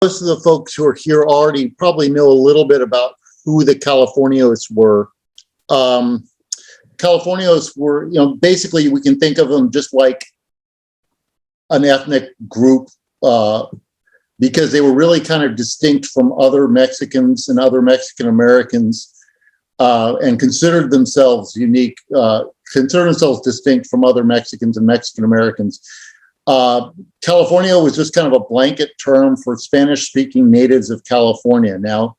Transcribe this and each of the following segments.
Most of the folks who are here already probably know a little bit about who the Californios were. Californios were, basically we can think of them just like an ethnic group because they were really kind of distinct from other Mexicans and other Mexican Americans and considered themselves unique, considered themselves distinct from other Mexicans and Mexican Americans. Californio was just kind of a blanket term for Spanish-speaking natives of California. Now,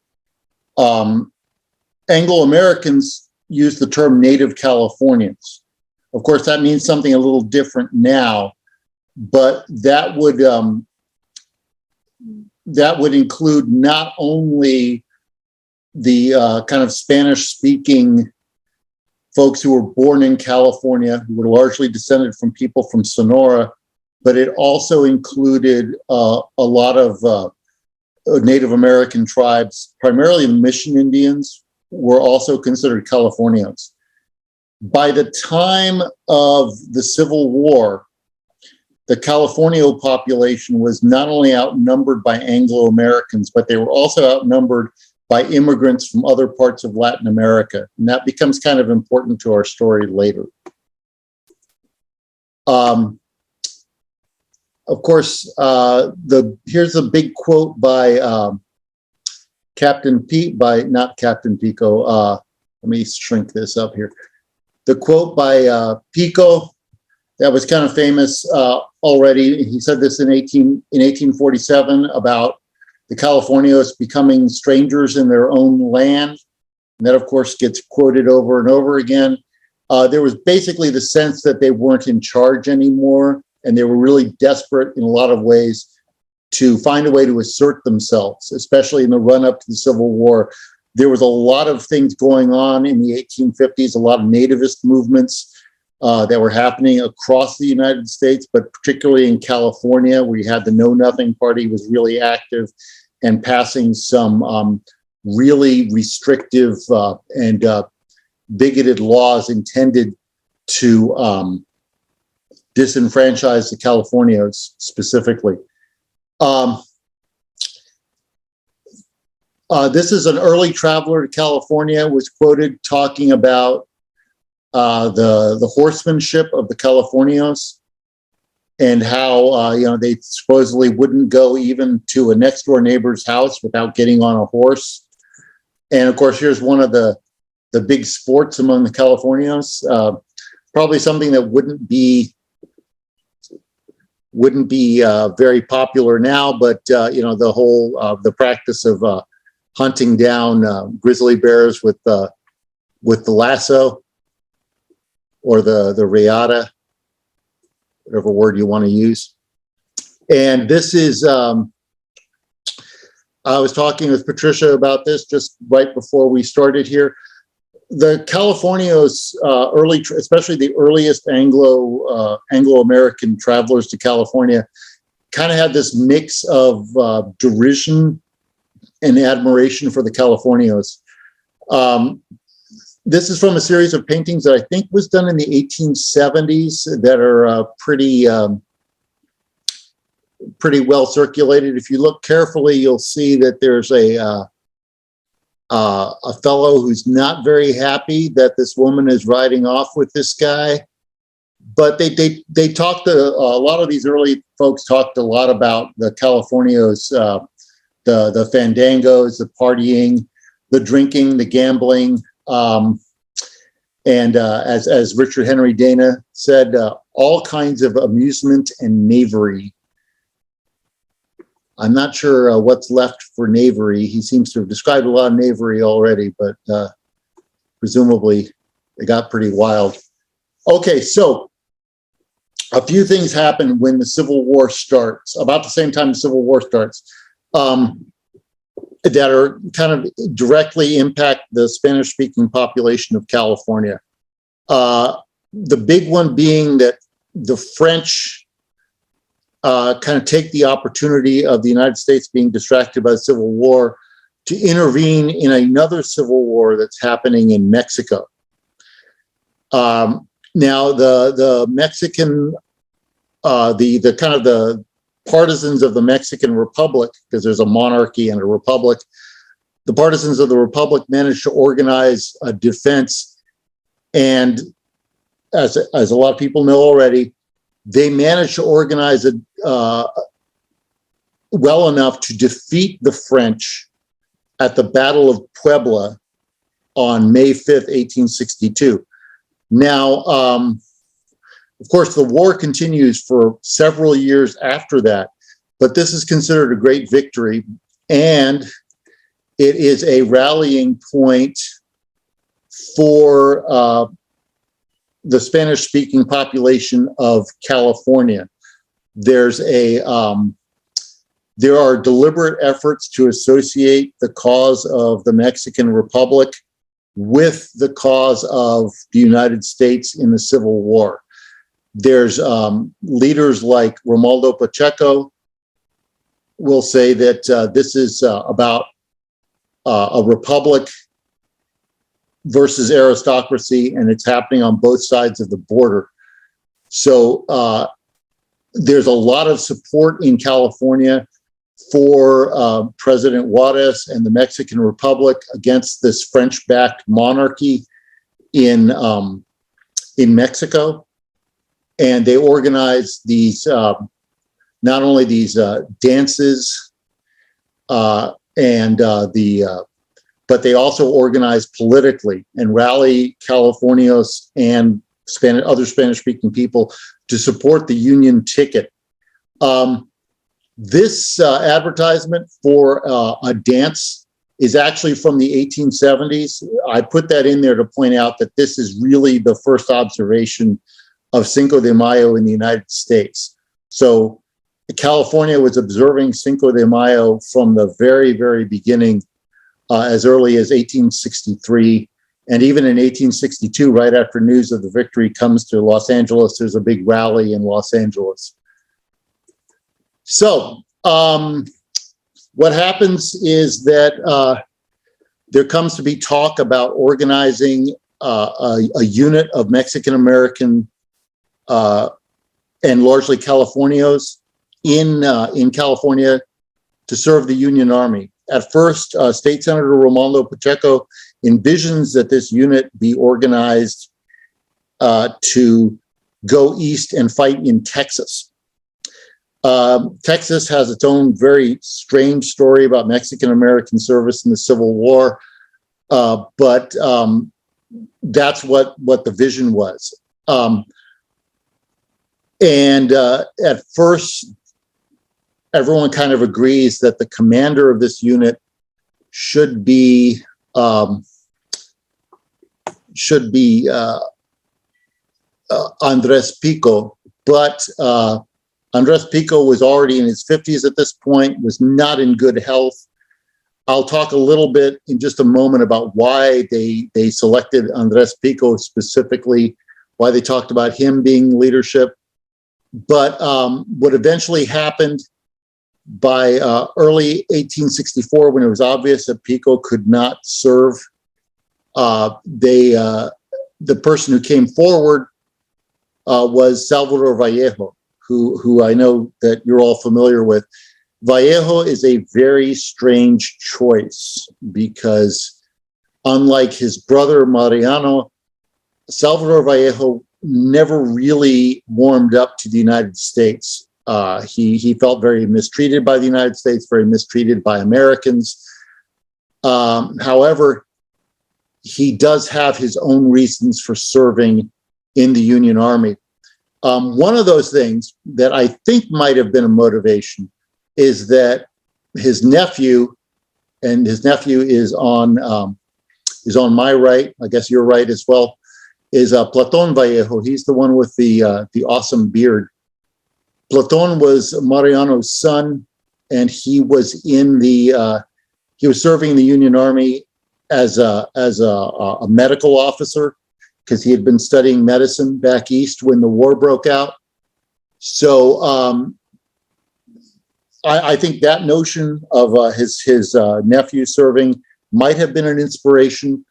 Anglo-Americans use the term Native Californians. Of course, that means something a little different now, but that would include not only the kind of Spanish-speaking folks who were born in California, who were largely descended from people from Sonora, but it also included a lot of Native American tribes, primarily the Mission Indians, were also considered Californios. By the time of the Civil War, the Californio population was not only outnumbered by Anglo-Americans, but they were also outnumbered by immigrants from other parts of Latin America. And that becomes kind of important to our story later. Of course, here's a big quote by not Captain Pico. Let me shrink this up here. The quote by Pico that was kind of famous already. He said this in 1847 about the Californios becoming strangers in their own land. And that, of course, gets quoted over and over again. There was basically the sense that they weren't in charge anymore, and they were really desperate in a lot of ways to find a way to assert themselves, especially in the run-up to the Civil War. There was a lot of things going on in the 1850s, a lot of nativist movements that were happening across the United States, but particularly in California, where you had the Know Nothing Party was really active and passing some really restrictive and bigoted laws intended to disenfranchise the Californios specifically. This is an early traveler to California, was quoted talking about the horsemanship of the Californios and how they supposedly wouldn't go even to a next door neighbor's house without getting on a horse. And of course, here's one of the big sports among the Californios, probably something that wouldn't be very popular now, but the whole the practice of hunting down grizzly bears with the lasso or the rayada, whatever word you want to use. And this is I was talking with Patricia about this just right before we started here. The Californios, especially the earliest Anglo-American travelers to California, kind of had this mix of derision and admiration for the Californios. This is from a series of paintings that I think was done in the 1870s that are pretty well circulated. If you look carefully, you'll see that there's a fellow who's not very happy that this woman is riding off with this guy. But they talked a lot of these early folks talked a lot about the Californios, the fandangos, the partying, the drinking, the gambling, and as Richard Henry Dana said, all kinds of amusement and knavery. I'm not sure what's left for knavery. He seems to have described a lot of knavery already, but presumably it got pretty wild. Okay, so a few things happen when the Civil War starts, about the same time the Civil War starts, that are kind of directly impact the Spanish-speaking population of California. The big one being that the French kind of take the opportunity of the United States being distracted by the Civil War to intervene in another civil war that's happening in Mexico. Now, the Mexican, the kind of the partisans of the Mexican Republic, because there's a monarchy and a republic, the partisans of the republic managed to organize a defense. And as a lot of people know already, they managed to organize it well enough to defeat the French at the Battle of Puebla on May 5th, 1862. Now, of course, the war continues for several years after that, but this is considered a great victory, and it is a rallying point for the Spanish-speaking population of California. There are deliberate efforts to associate the cause of the Mexican Republic with the cause of the United States in the Civil War. There's leaders like Romualdo Pacheco will say that this is about a republic versus aristocracy, and it's happening on both sides of the border. So there's a lot of support in California for President Juarez and the Mexican Republic against this French-backed monarchy in Mexico. And they organize these, not only these dances but they also organize politically and rally Californios and other Spanish-speaking people to support the Union ticket. This advertisement for a dance is actually from the 1870s. I put that in there to point out that this is really the first observation of Cinco de Mayo in the United States. So California was observing Cinco de Mayo from the very, very beginning, as early as 1863. And even in 1862, right after news of the victory comes to Los Angeles, there's a big rally in Los Angeles. So what happens is that there comes to be talk about organizing a unit of Mexican-American and largely Californios in California to serve the Union Army. At first, State Senator Romualdo Pacheco envisions that this unit be organized to go east and fight in Texas. Texas has its own very strange story about Mexican-American service in the Civil War, but that's what the vision was. And at first, everyone kind of agrees that the commander of this unit should be Andres Pico, but Andres Pico was already in his 50s at this point, was not in good health. I'll talk a little bit in just a moment about why they selected Andres Pico specifically, why they talked about him being leadership. But what eventually happened by early 1864, when it was obvious that Pico could not serve, the person who came forward was Salvador Vallejo, who I know that you're all familiar with. Vallejo is a very strange choice because, unlike his brother Mariano, Salvador Vallejo never really warmed up to the United States. He felt very mistreated by the United States, very mistreated by Americans. However, he does have his own reasons for serving in the Union Army. One of those things that I think might have been a motivation is that his nephew, and his nephew is on my right, I guess your right as well, is Platon Vallejo. He's the one with the awesome beard. Platon was Mariano's son, and he was serving in the Union Army as a medical officer, because he had been studying medicine back east when the war broke out. So I think that notion of his nephew serving might have been an inspiration.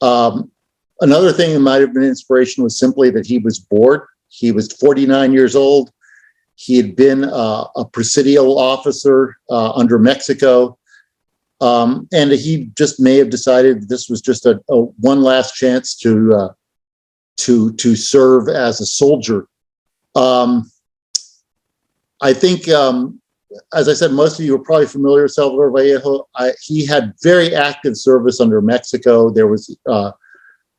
Another thing that might have been an inspiration was simply that he was bored. He was 49 years old. He had been a presidial officer under Mexico. And he just may have decided this was just a one last chance to serve as a soldier. I think, as I said, most of you are probably familiar with Salvador Vallejo. He had very active service under Mexico. There were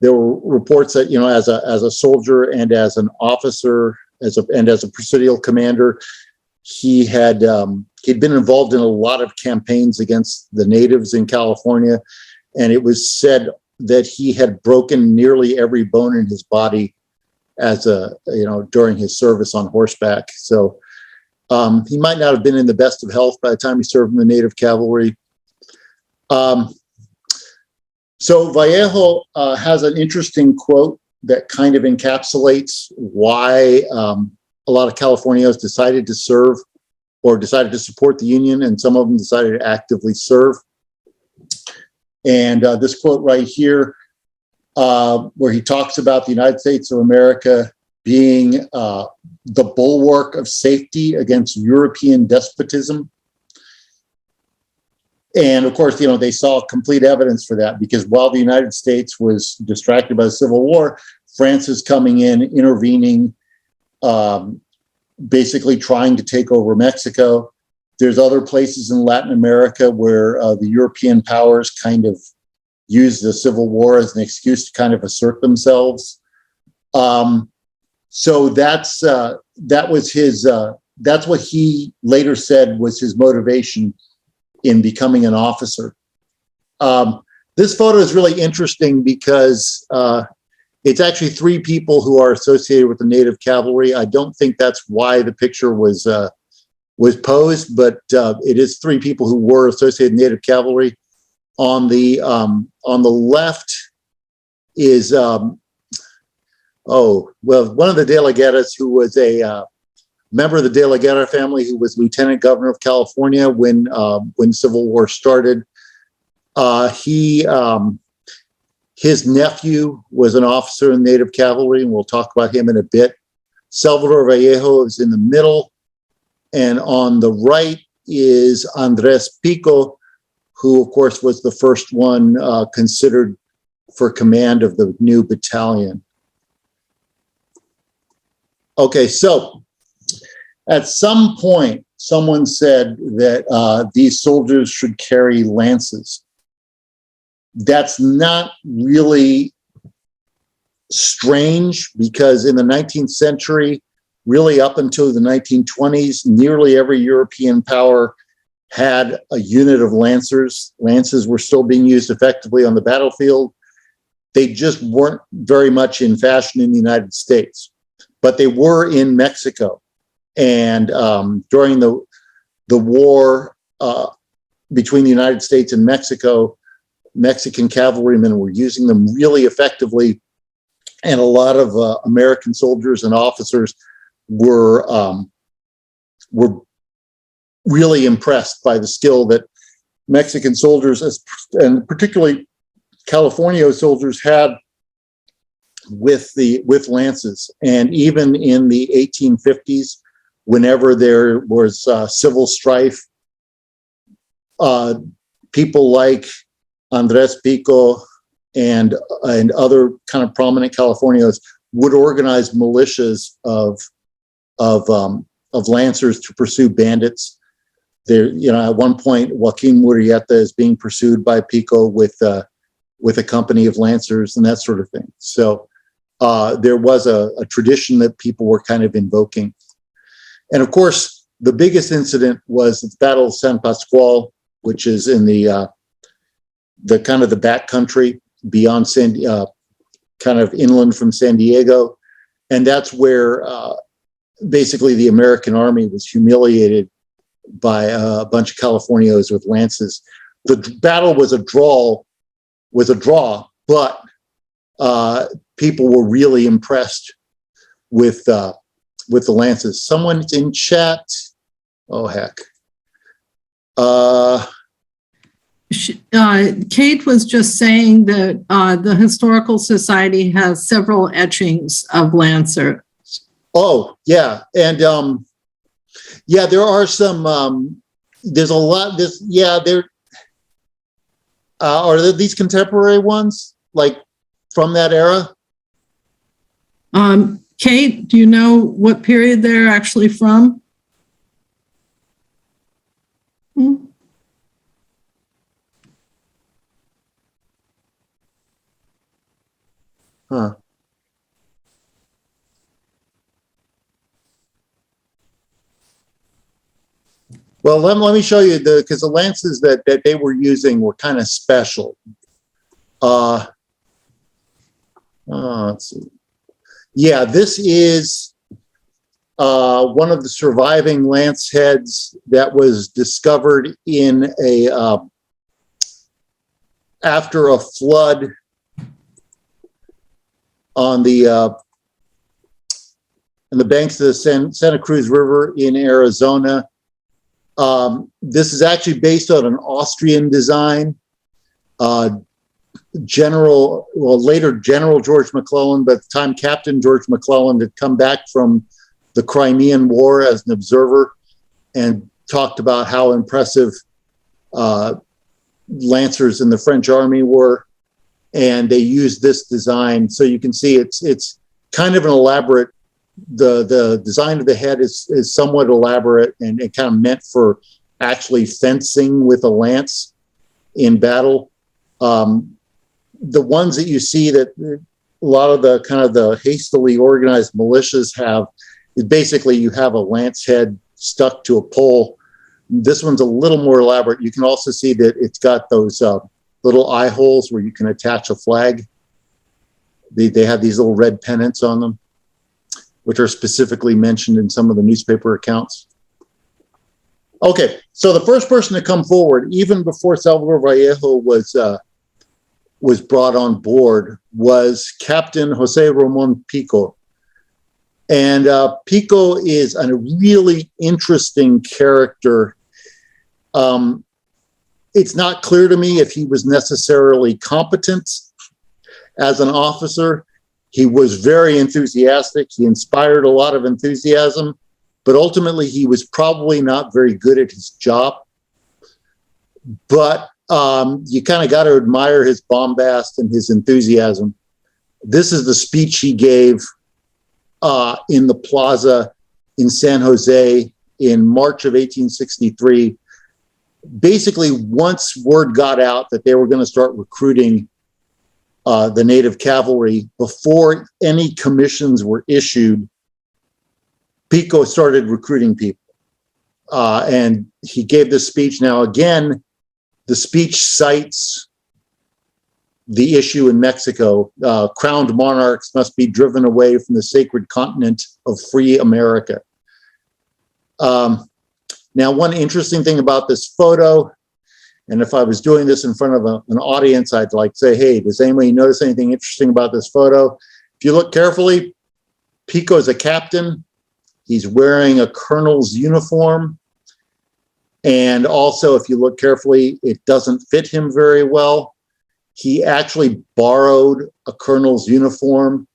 reports that, you know, as a soldier and as an officer, as a presidial commander, he'd been involved in a lot of campaigns against the natives in California, and it was said that he had broken nearly every bone in his body during his service on horseback. So he might not have been in the best of health by the time he served in the Native Cavalry. So Vallejo has an interesting quote that kind of encapsulates why a lot of Californios decided to serve or decided to support the Union, and some of them decided to actively serve. And this quote right here, where he talks about the United States of America being the bulwark of safety against European despotism. And of course, you know, they saw complete evidence for that, because while the United States was distracted by the Civil War, France is coming in, intervening, basically trying to take over Mexico. There's other places in Latin America where the European powers kind of use the Civil War as an excuse to kind of assert themselves. So that's what he later said was his motivation in becoming an officer. This photo is really interesting because it's actually three people who are associated with the Native Cavalry. I don't think that's why the picture was posed, but it is three people who were associated with Native Cavalry. On the left is one of the De La Guerras, who was a member of the De La Guerra family, who was Lieutenant Governor of California when Civil War started. His nephew was an officer in Native Cavalry, and we'll talk about him in a bit. Salvador Vallejo is in the middle, and on the right is Andres Pico, who, of course, was the first one considered for command of the new battalion. Okay, so at some point, someone said that these soldiers should carry lances. That's not really strange, because in the 19th century, really up until the 1920s, nearly every European power had a unit of lancers. Lances were still being used effectively on the battlefield. They just weren't very much in fashion in the United States, but they were in Mexico. And during the war between the United States and Mexico, Mexican cavalrymen were using them really effectively, and a lot of American soldiers and officers were really impressed by the skill that Mexican soldiers, and particularly Californio soldiers, had with lances. And even in the 1850s, whenever there was civil strife, people like Andres Pico and other kind of prominent Californios would organize militias of lancers to pursue bandits. There, you know, at one point, Joaquin Murrieta is being pursued by Pico with a company of lancers and that sort of thing. So there was a tradition that people were kind of invoking. And of course, the biggest incident was the Battle of San Pascual, which is in the kind of the backcountry beyond kind of inland from San Diego. And that's where basically the American army was humiliated by a bunch of Californios with lances. The battle was a draw, but people were really impressed with the lances. Someone's in chat. Oh, heck. Kate was just saying that the Historical Society has several etchings of Lancers. Oh, yeah. And Yeah, there are some, there's a lot, are there these contemporary ones, like from that era? Kate, do you know what period they're actually from? Huh. Well, let me show you because the lances that they were using were kind of special. Let's see. Yeah, this is one of the surviving lance heads that was discovered in a after a flood on the banks of the Santa Cruz River in Arizona. This is actually based on an Austrian design. Later General George McClellan, but at the time Captain George McClellan had come back from the Crimean War as an observer and talked about how impressive Lancers in the French army were. And they used this design. So you can see it's kind of an elaborate, the design of the head is somewhat elaborate and it kind of meant for actually fencing with a lance in battle. The ones that you see that a lot of the kind of the hastily organized militias have is basically you have a lance head stuck to a pole. This one's a little more elaborate. You can also see that it's got those little eye holes where you can attach a flag. They have these little red pennants on them, which are specifically mentioned in some of the newspaper accounts. Okay, so the first person to come forward, even before Salvador Vallejo was brought on board, was Captain Jose Ramon Pico. And Pico is a really interesting character. It's not clear to me if he was necessarily competent as an officer. He was very enthusiastic. He inspired a lot of enthusiasm, but ultimately he was probably not very good at his job. But you kind of got to admire his bombast and his enthusiasm. This is the speech he gave in the plaza in San Jose in March of 1863. Basically, once word got out that they were going to start recruiting the Native Cavalry, before any commissions were issued, Pico started recruiting people. And he gave this speech. Now, again, the speech cites the issue in Mexico. Crowned monarchs must be driven away from the sacred continent of free America. Now, one interesting thing about this photo, and if I was doing this in front of an audience, I'd like to say, hey, does anybody notice anything interesting about this photo? If you look carefully, Pico is a captain. He's wearing a colonel's uniform. And also, if you look carefully, it doesn't fit him very well. He actually borrowed a colonel's uniform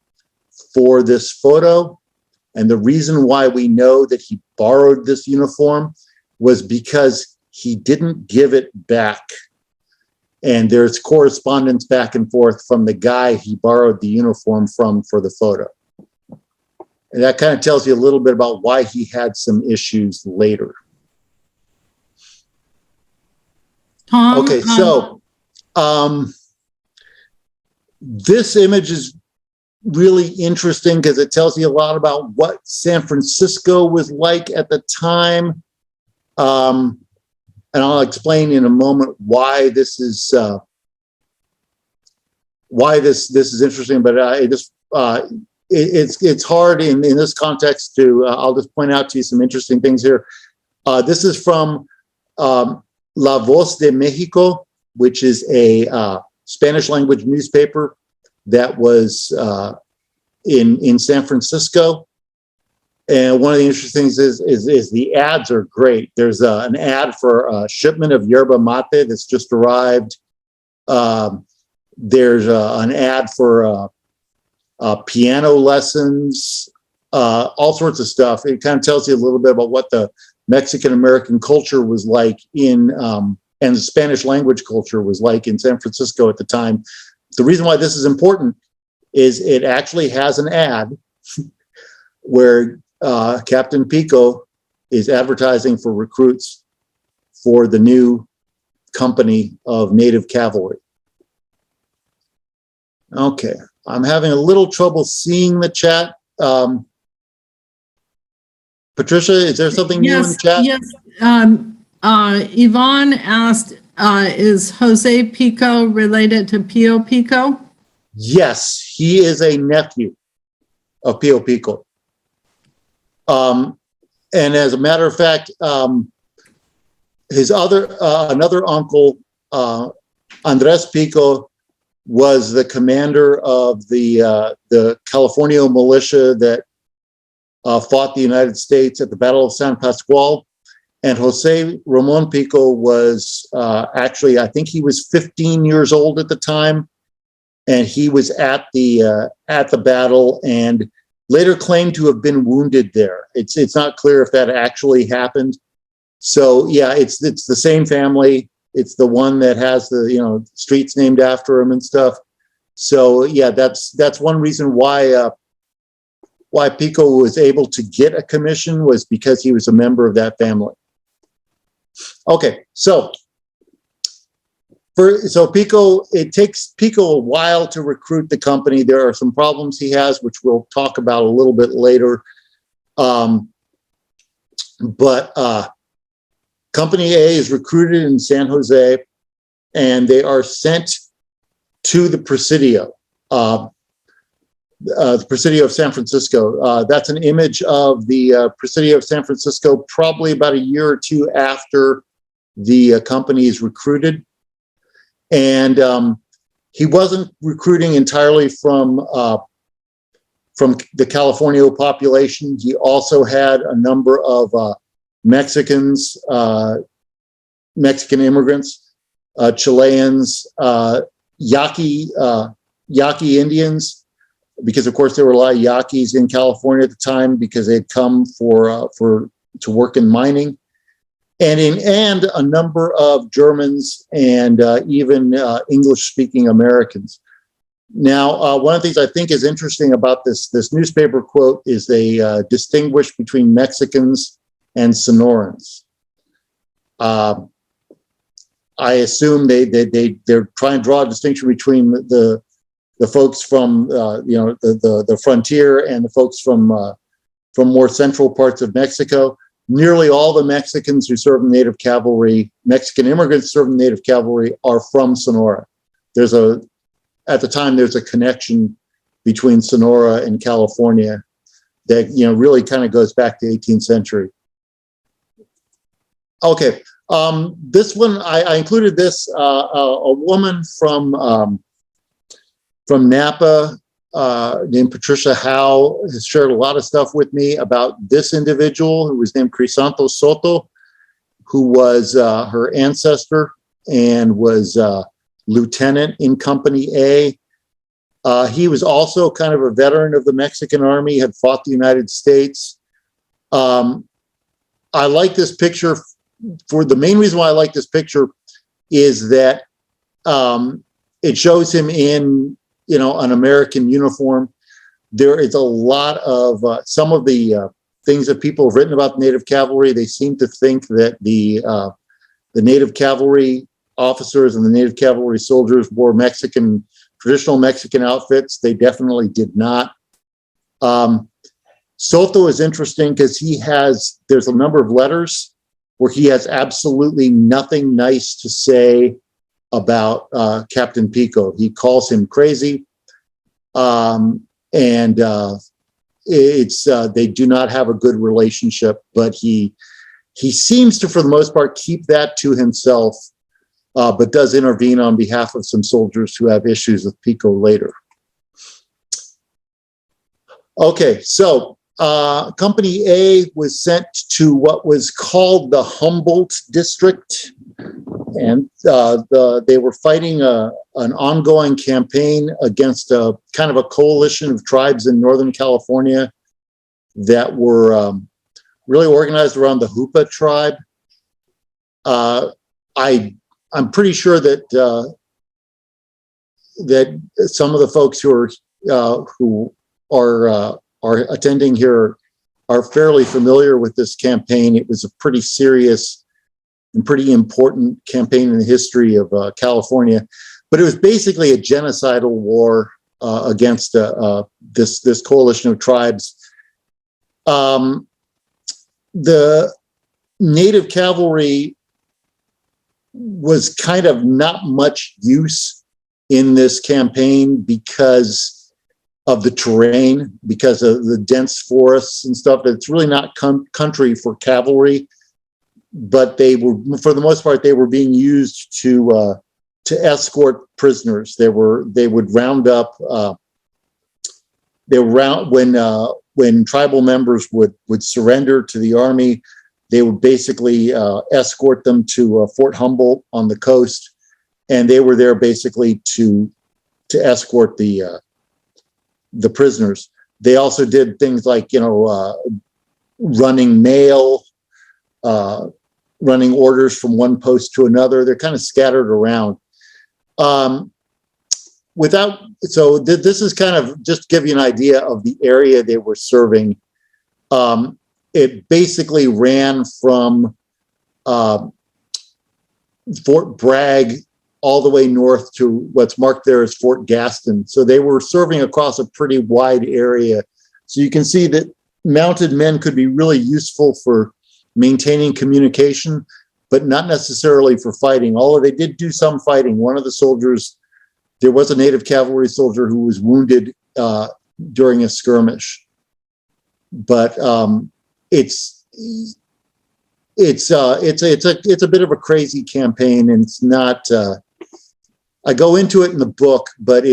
for this photo. And the reason why we know that he borrowed this uniform was because he didn't give it back. And there's correspondence back and forth from the guy he borrowed the uniform from for the photo. And that kind of tells you a little bit about why he had some issues later. Tom? Okay, so this image is really interesting because it tells you a lot about what San Francisco was like at the time. And I'll explain in a moment why this is interesting. But it's hard in this context to. I'll just point out to you some interesting things here. This is from La Voz de Mexico, which is a Spanish language newspaper that was in San Francisco. And one of the interesting things is the ads are great. There's an ad for a shipment of yerba mate that's just arrived. There's an ad for piano lessons. all sorts of stuff. It kind of tells you a little bit about what the Mexican-American culture was like and the Spanish language culture was like in San Francisco at the time. The reason why this is important is it actually has an ad where Captain Pico is advertising for recruits for the new company of Native Cavalry. Okay, I'm having a little trouble seeing the chat. Patricia, is there something new in the chat? Yes. Yvonne asked, is Jose Pico related to Pio Pico? Yes, he is a nephew of Pio Pico. And as a matter of fact, his another uncle, Andres Pico, was the commander of the Californio militia that fought the United States at the Battle of San Pascual. And Jose Ramon Pico was actually, I think he was 15 years old at the time, and he was at the battle and later claimed to have been wounded there. It's not clear if that actually happened. So yeah, it's the same family. It's the one that has the streets named after him and stuff. So yeah, that's one reason why Pico was able to get a commission, was because he was a member of that family. Okay, so Pico, it takes Pico a while to recruit the company. There are some problems he has, which we'll talk about a little bit later. But Company A is recruited in San Jose, and they are sent to the Presidio. The Presidio of San Francisco. That's an image of the Presidio of San Francisco, probably about a year or two after the company is recruited. And he wasn't recruiting entirely from the Californio population. He also had a number of Mexicans, Mexican immigrants, Chileans, Yaqui Indians, because of course there were a lot of Yaquis in California at the time because they'd come to work in mining, and a number of Germans and even English-speaking Americans. Now, one of the things I think is interesting about this newspaper quote is they distinguish between Mexicans and Sonorans. I assume they're trying to draw a distinction between the folks from the frontier and the folks from more central parts of Mexico. Nearly all the Mexicans who serve in Native Cavalry, Mexican immigrants who serve in Native Cavalry, are from Sonora. At the time, there's a connection between Sonora and California that really kind of goes back to the 18th century. Okay, this one I included this a woman from Napa named Patricia Howe has shared a lot of stuff with me about this individual who was named Crisanto Soto, who was her ancestor and was lieutenant in Company A. He was also kind of a veteran of the Mexican Army, had fought the United States. I like this picture. For the main reason why I like this picture is that it shows him in an American uniform. There is a lot of some of the things that people have written about the Native Cavalry. They seem to think that the Native Cavalry officers and the Native Cavalry soldiers wore traditional Mexican outfits. They definitely did not. Soto is interesting because there's a number of letters where he has absolutely nothing nice to say about Captain Pico. He calls him crazy, and they do not have a good relationship. But he seems to, for the most part, keep that to himself, but does intervene on behalf of some soldiers who have issues with Pico later. Okay, so Company A was sent to what was called the Humboldt District, and they were fighting an ongoing campaign against a kind of a coalition of tribes in Northern California that were really organized around the Hoopa tribe. I'm pretty sure that that some of the folks who are attending here are fairly familiar with this campaign. It was a pretty serious and pretty important campaign in the history of California, but it was basically a genocidal war against this coalition of tribes. The Native Cavalry was kind of not much use in this campaign because of the terrain, because of the dense forests and stuff. It's really not country for cavalry, but they were, for the most part, they were being used to escort prisoners. They would round up. When tribal members would surrender to the army, they would basically escort them to Fort Humboldt on the coast, and they were there basically to escort the prisoners. They also did things like running mail, running orders from one post to another. They're kind of scattered around. This is kind of just to give you an idea of the area they were serving. It basically ran from Fort Bragg all the way north to what's marked there as Fort Gaston. So they were serving across a pretty wide area. So you can see that mounted men could be really useful for maintaining communication, but not necessarily for fighting, although they did do some fighting. One of the soldiers, there was a Native Cavalry soldier who was wounded during a skirmish. But it's a bit of a crazy campaign, and it's not. I go into it in the book, but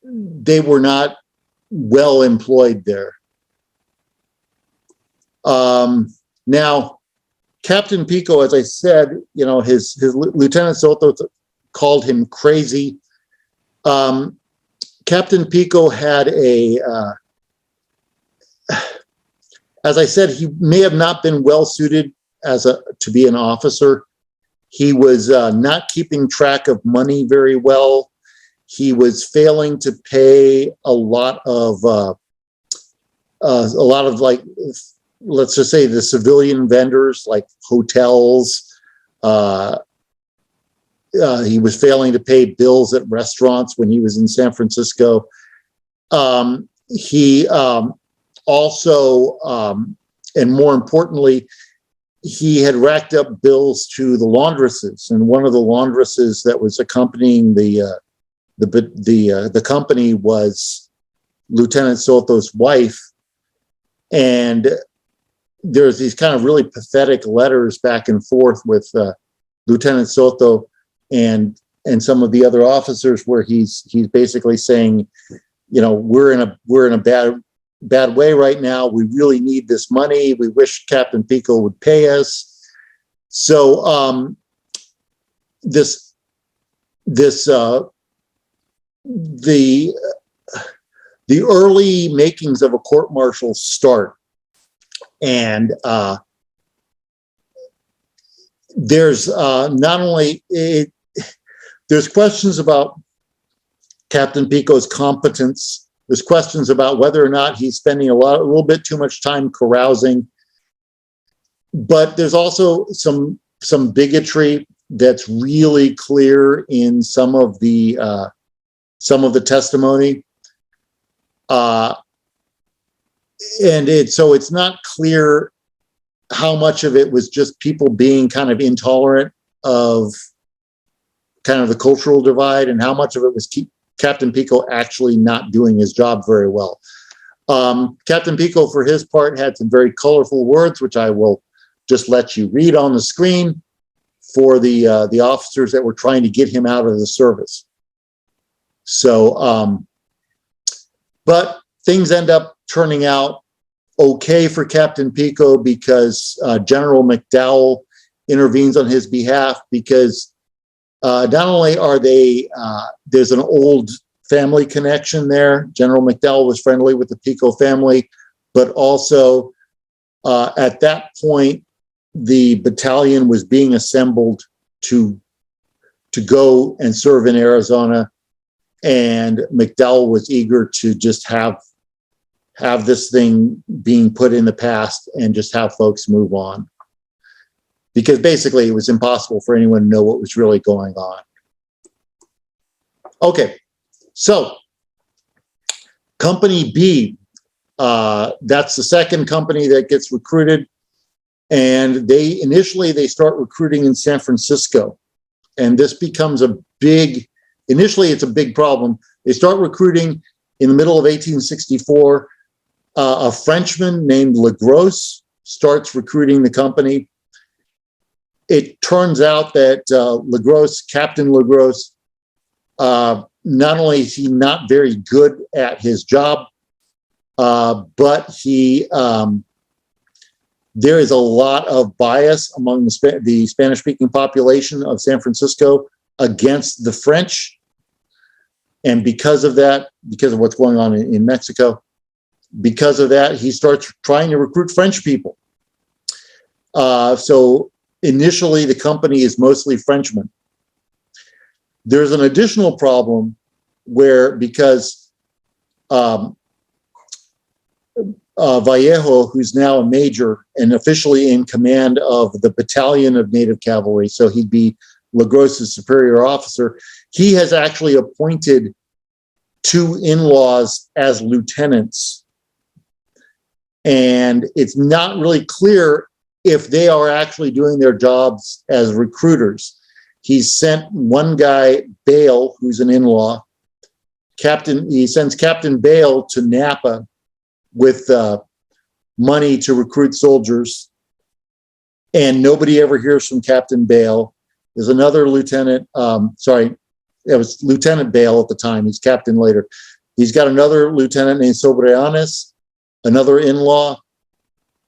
they were not well employed there. Now, Captain Pico, as I said, his Lieutenant Soto called him crazy. Captain Pico had as I said, he may have not been well suited to be an officer. He was not keeping track of money very well. He was failing to pay a lot of like, let's just say the civilian vendors like hotels. He was failing to pay bills at restaurants when he was in San Francisco. He also, and more importantly, he had racked up bills to the laundresses, and one of the laundresses that was accompanying the company was Lieutenant Soto's wife, and there's these kind of really pathetic letters back and forth with Lieutenant Soto and some of the other officers, where he's basically saying, we're in a bad way right now. We really need this money. We wish Captain Pico would pay us. So the early makings of a court-martial start, and there's not only there's questions about Captain Pico's competence. There's questions about whether or not he's spending a little bit too much time carousing. But there's also some bigotry that's really clear in some of the testimony. So it's not clear how much of it was just people being kind of intolerant of kind of the cultural divide, and how much of it was Captain Pico actually not doing his job very well. Captain Pico, for his part, had some very colorful words, which I will just let you read on the screen, for the officers that were trying to get him out of the service. So, but things end up turning out okay for Captain Pico, because General McDowell intervenes on his behalf, because not only are they, there's an old family connection there. General McDowell was friendly with the Pico family, but also at that point, the battalion was being assembled to go and serve in Arizona, and McDowell was eager to just have this thing being put in the past and just have folks move on. Because basically it was impossible for anyone to know what was really going on. Okay, so Company B, that's the second company that gets recruited. And initially they start recruiting in San Francisco. And this becomes initially it's a big problem. They start recruiting in the middle of 1864. A Frenchman named Legros starts recruiting the company. It turns out that Captain Legros, not only is he not very good at his job, but there is a lot of bias among the Spanish-speaking population of San Francisco against the French. And because of that, because of what's going on in Mexico, because of that, he starts trying to recruit French people. So initially, the company is mostly Frenchmen. There's an additional problem because Vallejo, who's now a major and officially in command of the Battalion of Native Cavalry, so he'd be Legros's superior officer, he has actually appointed 2 in-laws as lieutenants. And it's not really clear if they are actually doing their jobs as recruiters. He's sent one guy, Bale, who's an in-law. He sends Captain Bale to Napa with money to recruit soldiers. And nobody ever hears from Captain Bale. There's another lieutenant, it was Lieutenant Bale at the time. He's captain later. He's got another lieutenant named Sobreanes, another in-law.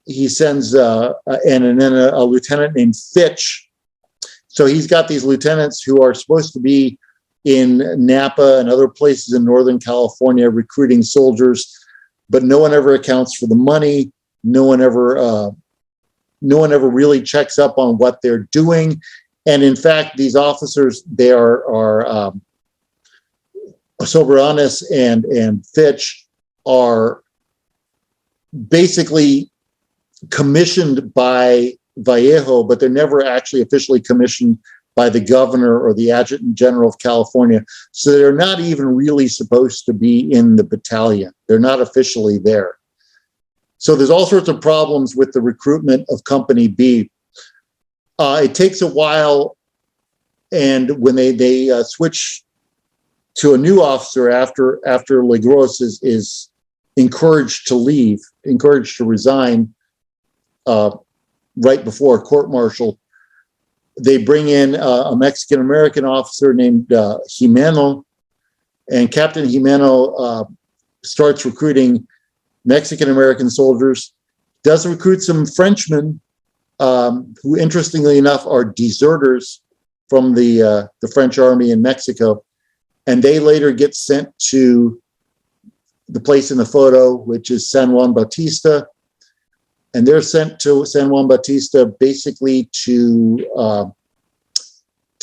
He sends, and then a lieutenant named Fitch. So he's got these lieutenants who are supposed to be in Napa and other places in Northern California recruiting soldiers, but no one ever accounts for the money. No one ever really checks up on what they're doing. And in fact, these officers, they are Soberanes and Fitch are basically commissioned by Vallejo, but they're never actually officially commissioned by the governor or the adjutant general of California. So they're not even really supposed to be in the battalion. They're not officially there. So there's all sorts of problems with the recruitment of Company B. It takes a while, and when they switch to a new officer after Legros is encouraged to leave, encouraged to resign right before a court-martial, they bring in a Mexican-American officer named Jimeno, and Captain Jimeno starts recruiting Mexican-American soldiers, does recruit some Frenchmen who, interestingly enough, are deserters from the French army in Mexico, and they later get sent to the place in the photo, which is San Juan Bautista, and they're sent to San Juan Bautista basically to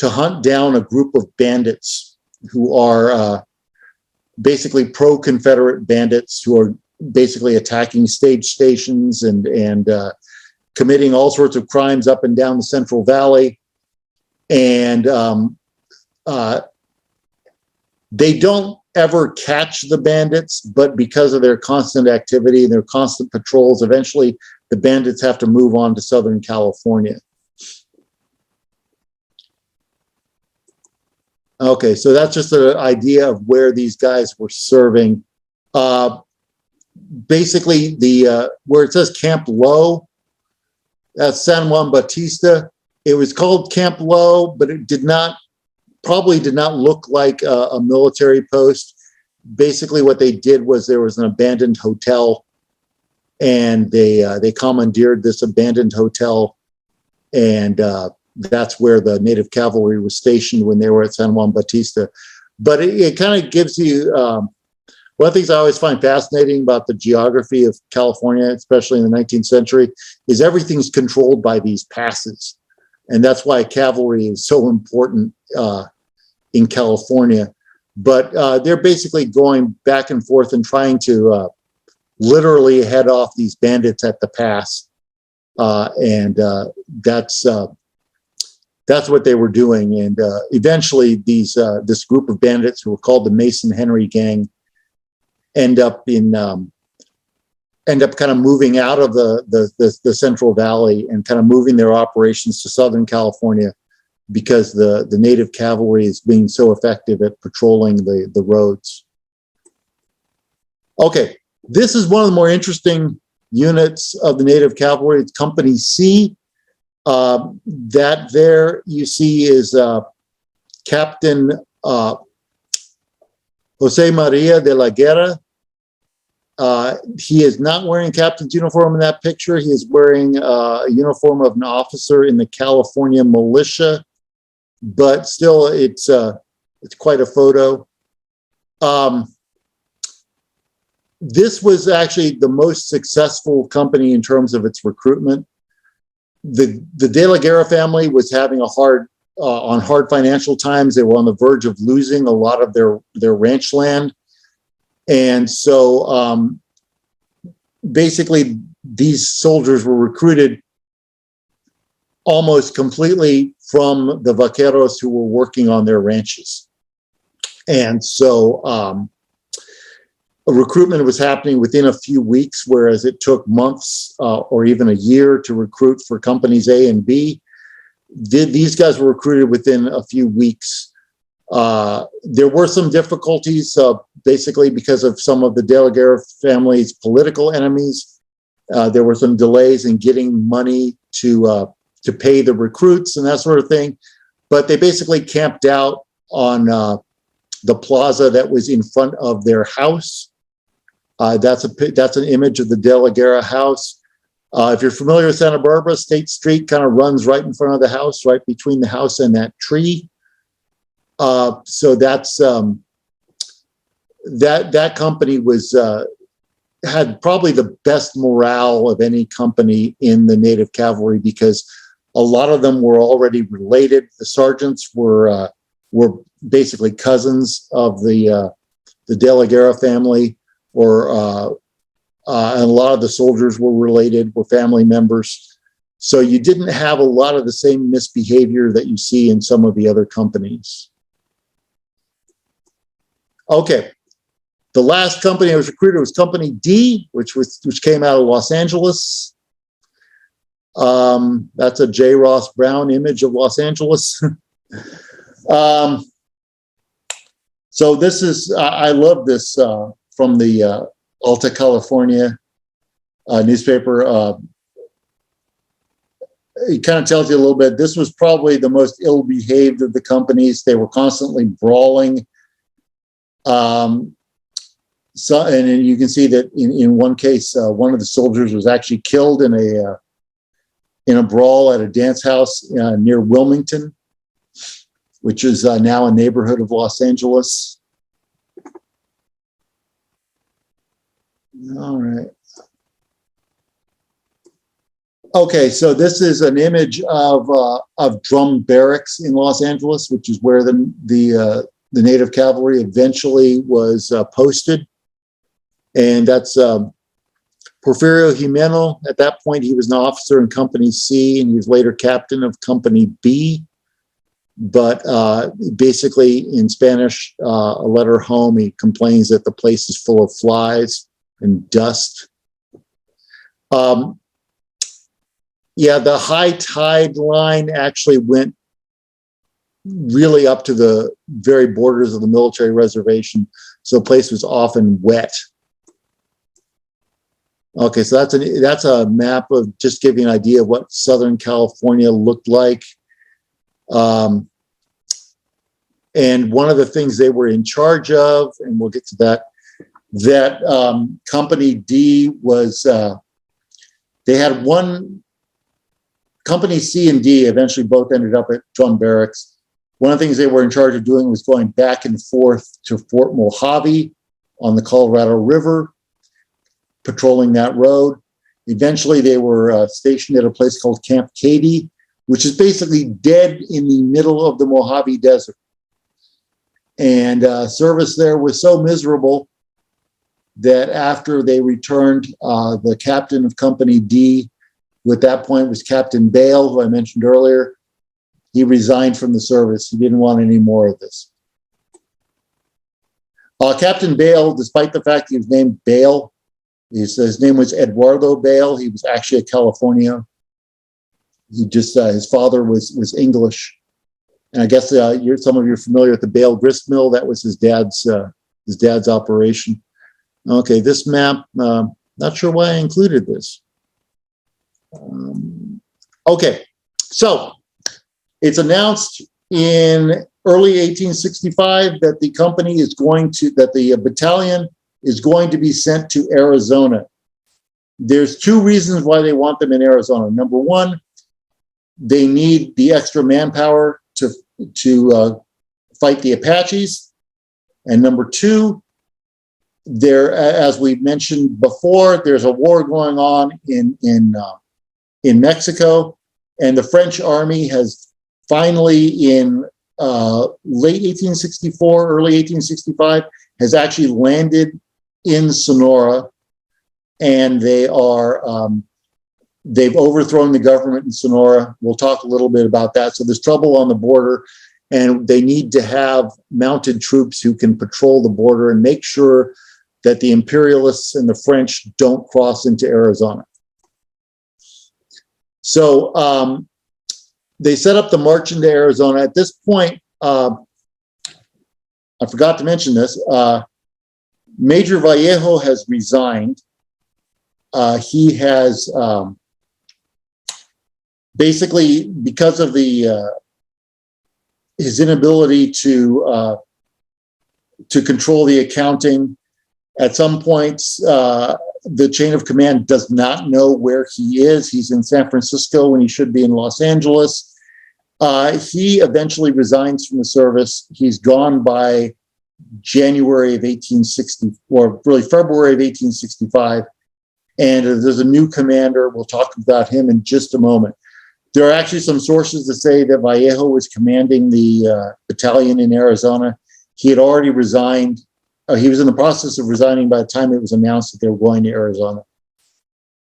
hunt down a group of bandits who are basically pro-Confederate bandits who are basically attacking stage stations and committing all sorts of crimes up and down the Central Valley. And they don't ever catch the bandits, but because of their constant activity and their constant patrols, eventually the bandits have to move on to Southern California. Okay, so that's just an idea of where these guys were serving. Basically, where it says Camp Low, that's San Juan Bautista. It was called Camp Low, but it probably did not look like a military post. Basically, what they did was there was an abandoned hotel, and they commandeered this abandoned hotel, and that's where the Native Cavalry was stationed when they were at San Juan Bautista. But it kind of gives you one of the things I always find fascinating about the geography of California, especially in the 19th century, is everything's controlled by these passes. And that's why cavalry is so important in California. But they're basically going back and forth and trying to literally head off these bandits at the pass. And that's what they were doing. And eventually this group of bandits who were called the Mason Henry Gang end up kind of moving out of the Central Valley and kind of moving their operations to Southern California because the Native Cavalry is being so effective at patrolling the roads. Okay, this is one of the more interesting units of the Native Cavalry. It's Company C. That there you see is Captain Jose Maria de la Guerra. He is not wearing a captain's uniform in that picture. He is wearing a uniform of an officer in the California militia, but still it's quite a photo. This was actually the most successful company in terms of its recruitment. The De la Guerra family was having a hard financial times. They were on the verge of losing a lot of their ranch land. And so basically these soldiers were recruited almost completely from the vaqueros who were working on their ranches. And so recruitment was happening within a few weeks, whereas it took months or even a year to recruit for companies A and B. These guys were recruited within a few weeks. There were some difficulties, basically because of some of the De la Guerra family's political enemies. There were some delays in getting money to pay the recruits and that sort of thing. But they basically camped out on the plaza that was in front of their house. That's an image of the De la Guerra house. If you're familiar with Santa Barbara, State Street kind of runs right in front of the house, right between the house and that tree. So that's that company had probably the best morale of any company in the Native Cavalry because a lot of them were already related. The sergeants were basically cousins of the De la Guerra family, and a lot of the soldiers were related, were family members. So you didn't have a lot of the same misbehavior that you see in some of the other companies. Okay, the last company I was recruited was Company D, which came out of Los Angeles. That's a J. Ross Brown image of Los Angeles. So this is, I love this from the Alta California newspaper. It kind of tells you a little bit. This was probably the most ill-behaved of the companies. They were constantly brawling. And you can see that in one case, one of the soldiers was actually killed in a brawl at a dance house near Wilmington, which is now a neighborhood of Los Angeles. All right. Okay, so this is an image of Drum Barracks in Los Angeles, which is where the Native Cavalry eventually was posted. And that's Porfirio Jimeno. At that point, he was an officer in Company C, and he was later captain of Company B. But basically, in Spanish, a letter home, he complains that the place is full of flies and dust. Yeah, the high tide line actually went really up to the very borders of the military reservation. So the place was often wet. Okay, so that's a map of just giving you an idea of what Southern California looked like. And one of the things they were in charge of, and we'll get to that Company D was, they had one, Company C and D eventually both ended up at Drum Barracks. One of the things they were in charge of doing was going back and forth to Fort Mojave on the Colorado River, patrolling that road. Eventually, they were stationed at a place called Camp Katy, which is basically dead in the middle of the Mojave Desert. And service there was so miserable that after they returned, the captain of Company D, who at that point was Captain Bale, who I mentioned earlier, he resigned from the service. He didn't want any more of this. Captain Bale, despite the fact he was named Bale, his name was Eduardo Bale. He was actually a Californio. He just his father was English, and I guess some of you are familiar with the Bale grist mill. That was his dad's operation. Okay, this map. Not sure why I included this. Okay, so it's announced in early 1865 that the company is going to, that the battalion is going to be sent to Arizona. There's two reasons why they want them in Arizona. Number one, they need the extra manpower to fight the Apaches. And number two, there, as we mentioned before, there's a war going on in Mexico, and the French army has finally, in late 1864, early 1865, has actually landed in Sonora, and they are they've overthrown the government in Sonora. We'll talk a little bit about that. So there's trouble on the border, and they need to have mounted troops who can patrol the border and make sure that the imperialists and the French don't cross into Arizona. So they set up the march into Arizona. At this point, I forgot to mention this, Major Vallejo has resigned. He has basically, because of his inability to control the accounting, at some points, the chain of command does not know where he is. He's in San Francisco when he should be in Los Angeles. He eventually resigns from the service. He's gone by January of 1860, or really February of 1865. And there's a new commander. We'll talk about him in just a moment. There are actually some sources that say that Vallejo was commanding the battalion in Arizona. He had already resigned. He was in the process of resigning by the time it was announced that they were going to Arizona.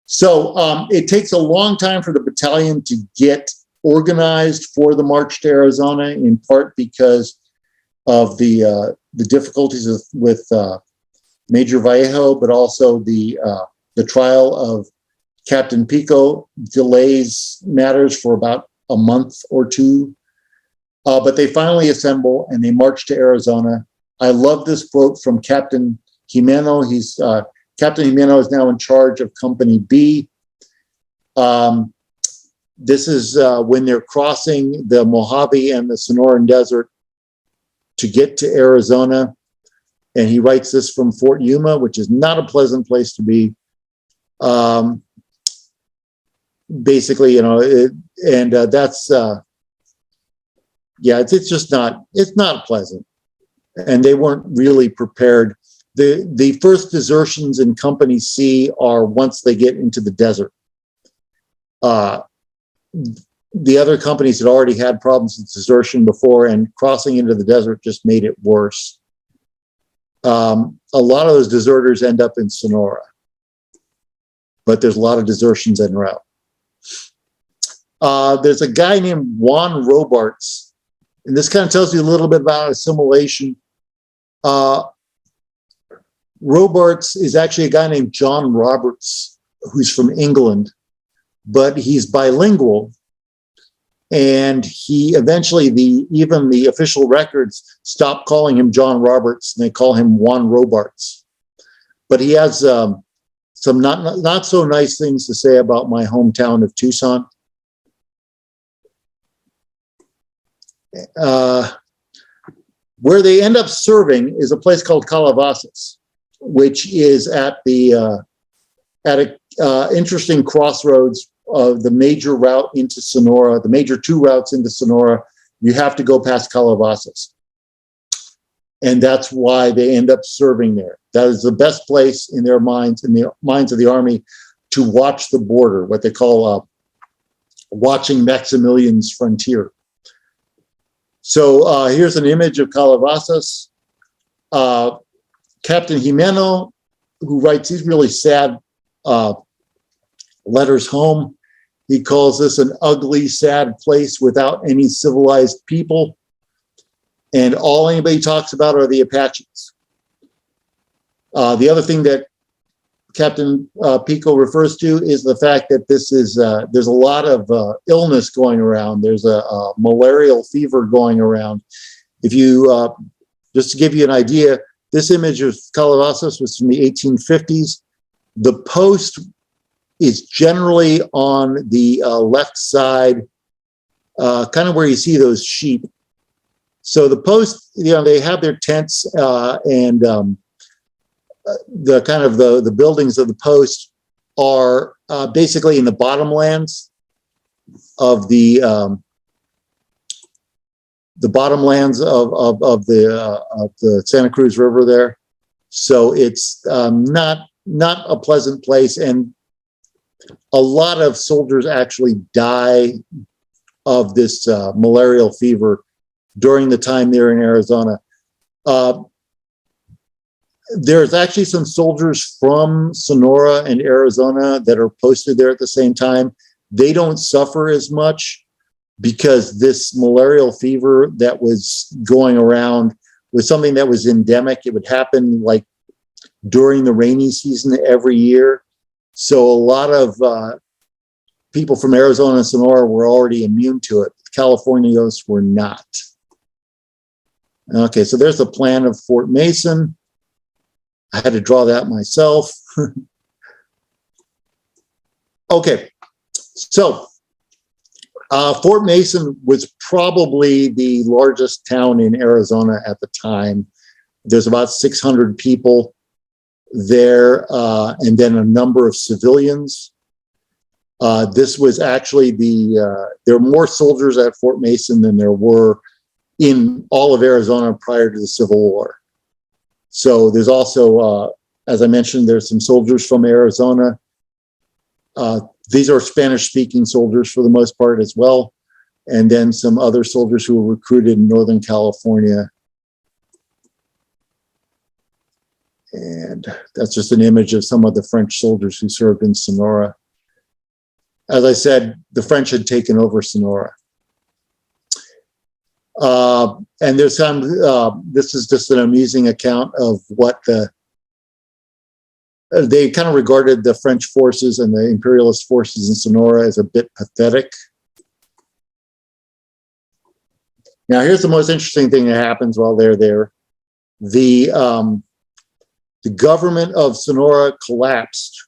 So it takes a long time for the battalion to get organized for the march to Arizona, in part because of the difficulties with Major Vallejo, but also the trial of Captain Pico delays matters for about a month or two. But they finally assemble and they march to Arizona. I love this quote from Captain Jimeno. Captain Jimeno is now in charge of Company B. This is when they're crossing the Mojave and the Sonoran Desert to get to Arizona. And he writes this from Fort Yuma, which is not a pleasant place to be. Basically, that's, it's just not, it's not pleasant. And they weren't really prepared. The first desertions in Company C are once they get into the desert. The other companies had already had problems with desertion before, and crossing into the desert just made it worse. A lot of those deserters end up in Sonora, but there's a lot of desertions en route. There's a guy named Juan Robarts, and this kind of tells you a little bit about assimilation. Robarts is actually a guy named John Roberts, who's from England, but he's bilingual. And he eventually, even the official records stop calling him John Roberts, and they call him Juan Robarts. But he has some not so nice things to say about my hometown of Tucson. Where they end up serving is a place called Calabasas, which is at a interesting crossroads of the major route into Sonora, the major two routes into Sonora. You have to go past Calabasas. And that's why they end up serving there. That is the best place in their minds, in the minds of the Army, to watch the border, what they call watching Maximilian's frontier. So here's an image of Calabasas. Captain Jimeno, who writes these really sad letters home, he calls this an ugly, sad place without any civilized people. And all anybody talks about are the Apaches. The other thing that Captain Pico refers to is the fact that this is there's a lot of illness going around. There's a malarial fever going around. If you just to give you an idea, this image of Calabasas was from the 1850s. The post is generally on the left side, kind of where you see those sheep. So the post, they have their tents and the kind of the buildings of the post are basically in the bottomlands of the bottomlands of the Santa Cruz River there. So it's not a pleasant place, and a lot of soldiers actually die of this malarial fever during the time they're in Arizona. There's actually some soldiers from Sonora and Arizona that are posted there at the same time. They don't suffer as much because this malarial fever that was going around was something that was endemic. It would happen like during the rainy season every year. So a lot of people from Arizona and Sonora were already immune to it. Californios were not. Okay, so there's the plan of Fort Mason. I had to draw that myself. Okay, so Fort Mason was probably the largest town in Arizona at the time. There's about 600 people there, and then a number of civilians. This was actually there were more soldiers at Fort Mason than there were in all of Arizona prior to the Civil War. So there's also, as I mentioned, there's some soldiers from Arizona. These are Spanish-speaking soldiers for the most part as well. And then some other soldiers who were recruited in Northern California. And that's just an image of some of the French soldiers who served in Sonora. As I said, the French had taken over Sonora. And there's some, this is just an amusing account of what they kind of regarded the French forces and the imperialist forces in Sonora as a bit pathetic. Now, here's the most interesting thing that happens while they're there. The government of Sonora collapsed,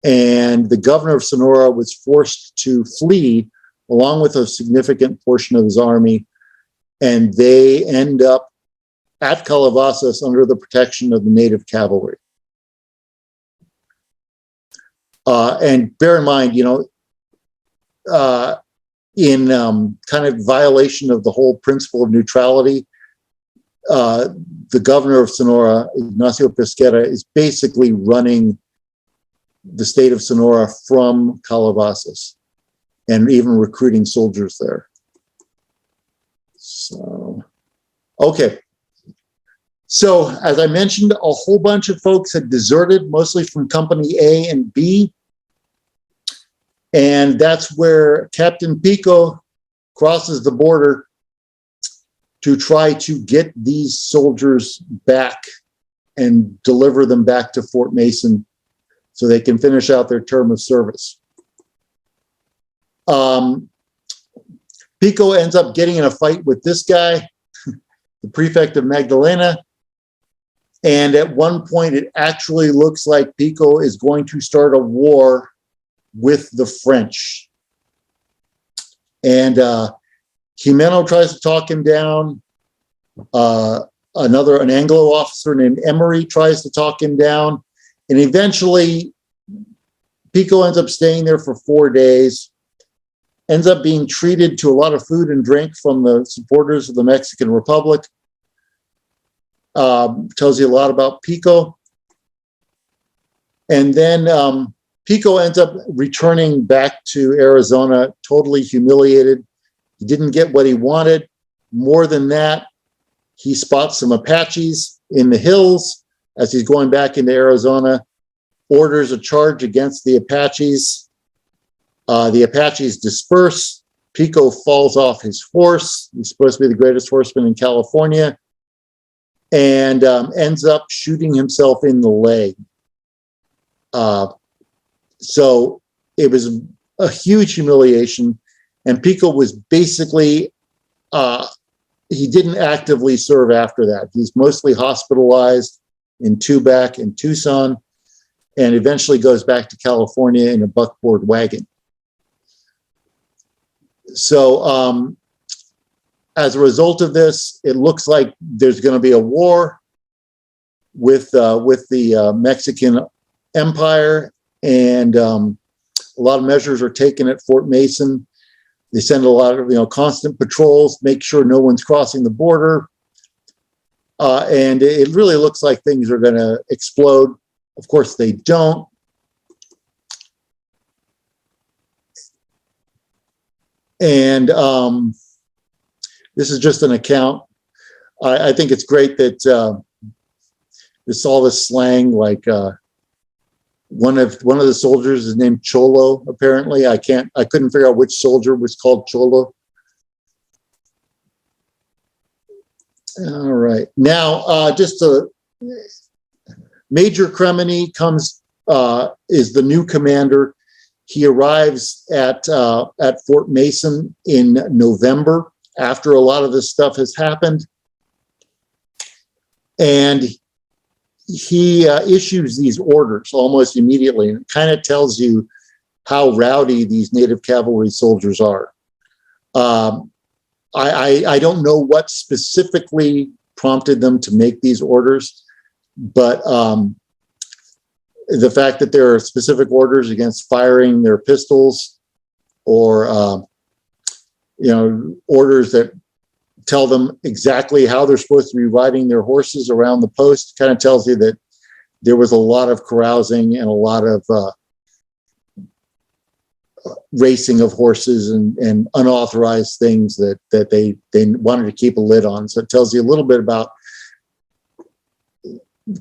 and the governor of Sonora was forced to flee along with a significant portion of his army, and they end up at Calabasas under the protection of the Native Cavalry. And bear in mind, in kind of violation of the whole principle of neutrality, the governor of Sonora, Ignacio Pesquera, is basically running the state of Sonora from Calabasas and even recruiting soldiers there. So, okay. So, as I mentioned, a whole bunch of folks had deserted, mostly from Company A and B. And that's where Captain Pico crosses the border to try to get these soldiers back and deliver them back to Fort Mason so they can finish out their term of service. Pico ends up getting in a fight with this guy, the prefect of Magdalena. And at one point, it actually looks like Pico is going to start a war with the French. And Jimeno tries to talk him down. An Anglo officer named Emery tries to talk him down. And eventually, Pico ends up staying there for 4 days, ends up being treated to a lot of food and drink from the supporters of the Mexican Republic. tells you a lot about Pico. And then Pico ends up returning back to Arizona totally humiliated. He didn't get what he wanted. More than that, he spots some Apaches in the hills as he's going back into Arizona, orders a charge against the Apaches. The Apaches disperse. Pico falls off his horse. He's supposed to be the greatest horseman in California, and ends up shooting himself in the leg. So it was a huge humiliation, and Pico was basically, he didn't actively serve after that. He's mostly hospitalized in Tubac and Tucson, and eventually goes back to California in a buckboard wagon. So as a result of this, it looks like there's going to be a war with the Mexican Empire, and a lot of measures are taken at Fort Mason. They send a lot of constant patrols, make sure no one's crossing the border, and it really looks like things are going to explode. Of course, they don't. And this is just an account. I think it's great that there's all this slang, like one of the soldiers is named Cholo, apparently. I couldn't figure out which soldier was called Cholo. All right. Now, Major Cremini comes, is the new commander. He arrives at Fort Mason in November after a lot of this stuff has happened. And he issues these orders almost immediately, and it kind of tells you how rowdy these Native Cavalry soldiers are. I don't know what specifically prompted them to make these orders, but the fact that there are specific orders against firing their pistols, or orders that tell them exactly how they're supposed to be riding their horses around the post, kind of tells you that there was a lot of carousing and a lot of racing of horses and unauthorized things that they wanted to keep a lid on. So it tells you a little bit about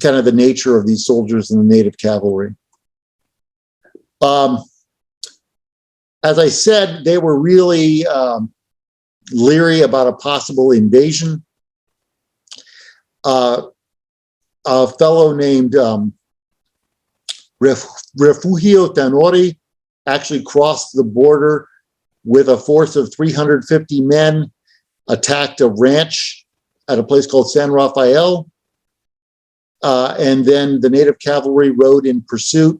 kind of the nature of these soldiers in the Native Cavalry. As I said, they were really leery about a possible invasion. A fellow named Refugio Tenori actually crossed the border with a force of 350 men, attacked a ranch at a place called San Rafael. And then the Native Cavalry rode in pursuit,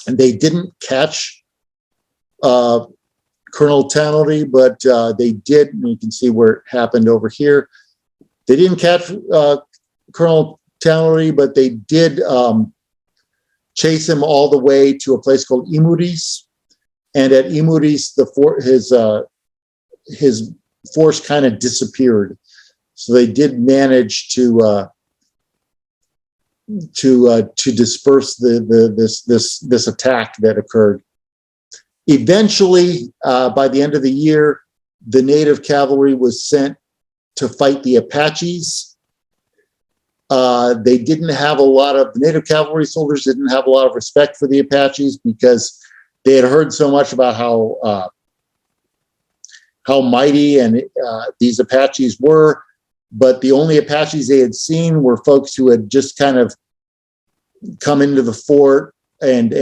and they didn't catch Colonel Tannery, but they did, and you can see where it happened over here. They didn't catch Colonel Tannery, but they did chase him all the way to a place called Imuris. And at Imuris, his force kind of disappeared. So they did manage to disperse this attack that occurred. Eventually, by the end of the year, the Native Cavalry was sent to fight the Apaches. The Native Cavalry soldiers didn't have a lot of respect for the Apaches because they had heard so much about how mighty and these Apaches were. But the only Apaches they had seen were folks who had just kind of come into the fort and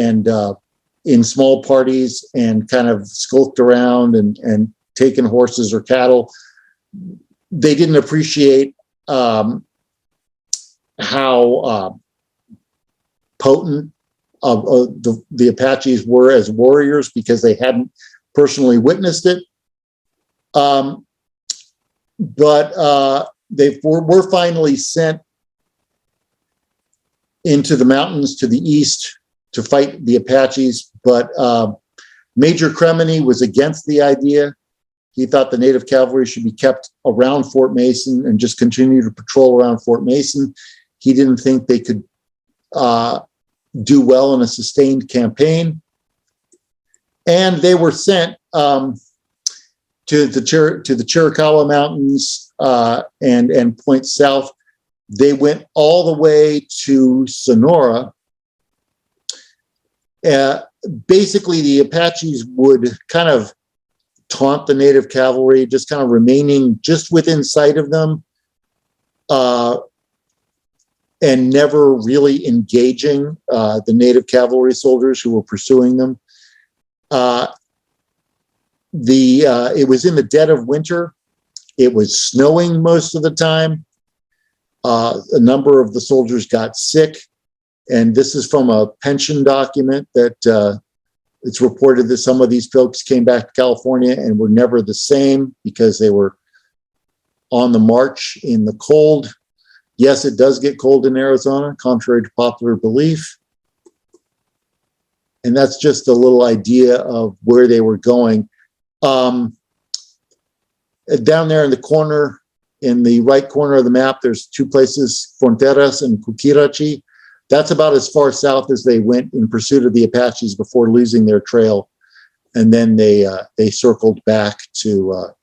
in small parties and kind of skulked around and taken horses or cattle. They didn't appreciate how potent the Apaches were as warriors because they hadn't personally witnessed it. But they were finally sent into the mountains to the east to fight the Apaches. But Major Cremini was against the idea. He thought the native cavalry should be kept around Fort Mason and just continue to patrol around Fort Mason. He didn't think they could do well in a sustained campaign. And they were sent to the Chiricahua Mountains and points south. They went all the way to Sonora. Basically, the Apaches would kind of taunt the native cavalry, just kind of remaining just within sight of them and never really engaging the native cavalry soldiers who were pursuing them. It was in the dead of winter. It was snowing most of the time. A number of the soldiers got sick. And this is from a pension document that it's reported that some of these folks came back to California and were never the same because they were on the march in the cold. Yes, it does get cold in Arizona, contrary to popular belief. And that's just a little idea of where they were going. Down there in the corner, in the right corner of the map, there's two places, Fronteras and Cuquirachi. That's about as far south as they went in pursuit of the Apaches before losing their trail. And then they circled back to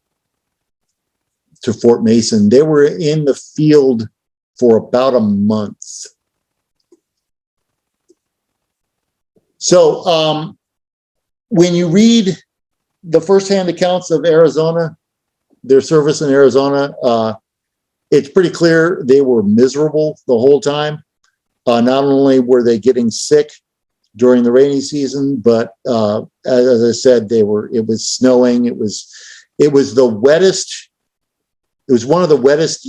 Fort Mason. They were in the field for about a month. So when you read the firsthand accounts of Arizona, their service in Arizona, it's pretty clear they were miserable the whole time. Not only were they getting sick during the rainy season, but as I said, it was snowing. It was the wettest. It was one of the wettest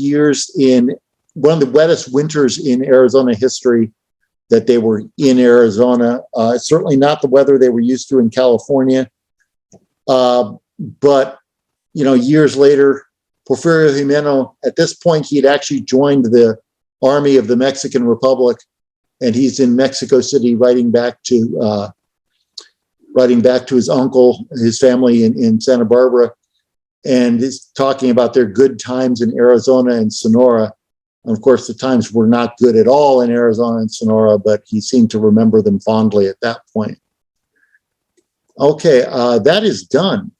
one of the wettest winters in Arizona history that they were in Arizona. Certainly not the weather they were used to in California. But years later, Porfirio Jimeno, at this point, he had actually joined the Army of the Mexican Republic, and he's in Mexico City writing back to his uncle, his family in Santa Barbara, and is talking about their good times in Arizona and Sonora. And of course, the times were not good at all in Arizona and Sonora, but he seemed to remember them fondly at that point. Okay, that is done.